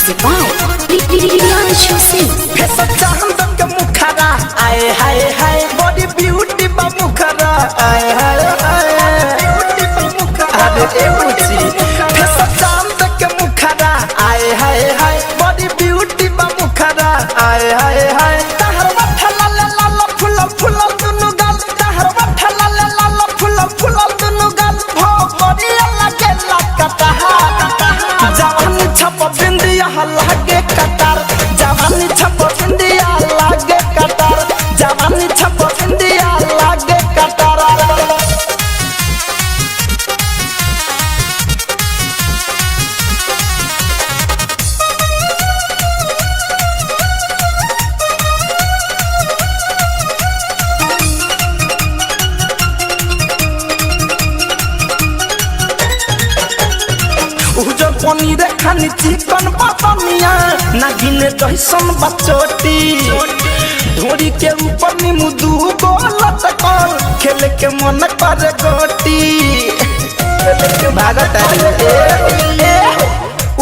Music by Lilian Chosen. Pesa चांद के मुखरा आए हाय हाय बॉडी ब्यूटी बा मुखरा आए हाय हाय ब्यूटी बा मुखरा अरे ए बुची pesa चांद के मुखरा आए हाय हाय बॉडी ब्यूटी बा मुखरा आए हाय हाय तहर वठा ला ला ला फुल फुल दुनु गाल तहर वठा ला ला ला फुल फुल दुनु गाल भो बड़ी लगे लकटा जवानी छप बिंदिया लागे कतार जवानी छप बिंदिया लागे कतार जवानी छप बिंदिया लागे कतार उजर पनीर खानी चिकन बतनिया नागिने दहिसन बचोटी ढोरी के ऊपर नीमू दू गोलत कल खेले के मन करे गोटी भागत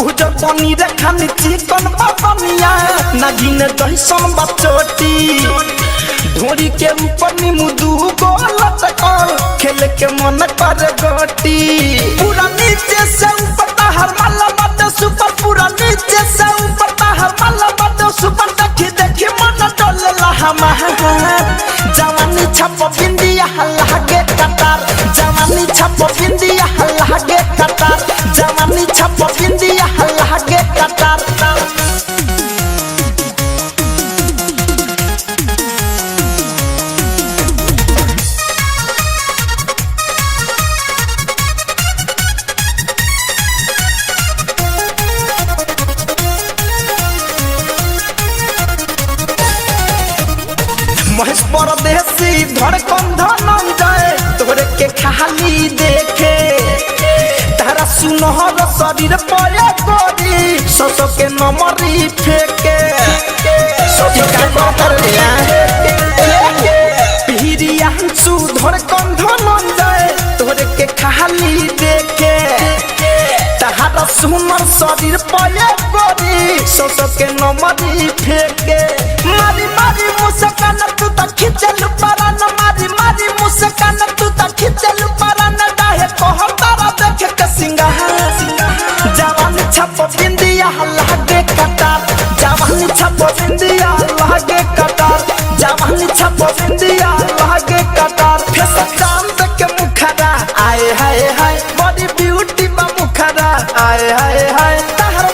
उजर पनीर खानी चिकन बतनिया नागिने दहिसन बचोटी ढोरी के ऊपर नीमू दू गोलत कल खेले के मन करे गोटी पूरा नीचे से ऊपर हर माला बात सुपर पूरा नीचे से ऊपर हर माला बात सुपर देखी देखी मन डोले लहमा जवानी छप बिंदिया लागे कतार जवानी छप बिंदिया लागे कतार जवानी छप बिंदिया लागे कतार महेश परदेसी धड़कन धनंजय तोरे के खाली देखे तारा सुनहर शरीर पर गोरी ससो के नमरी फेंके सोची का कर दिया पीरिया सु धड़कन धनंजय तोरे के खाली देखे तारा सुनहर शरीर पर गोरी ससो के नमरी फेंके मारी मारी मुस्कान तू त खिचल परान मारी मारी मुस्कान तू त खिचल परान डाहे कोहर तारा देख के सिंगार जवानी छप बिंदिया लागे कतार जवानी छप बिंदिया लागे कतार जवानी छप बिंदिया लागे कतार फेस चांद के मुखरा आए हाय हाय बॉडी ब्यूटी बा मुखरा आए हाय हाय तहर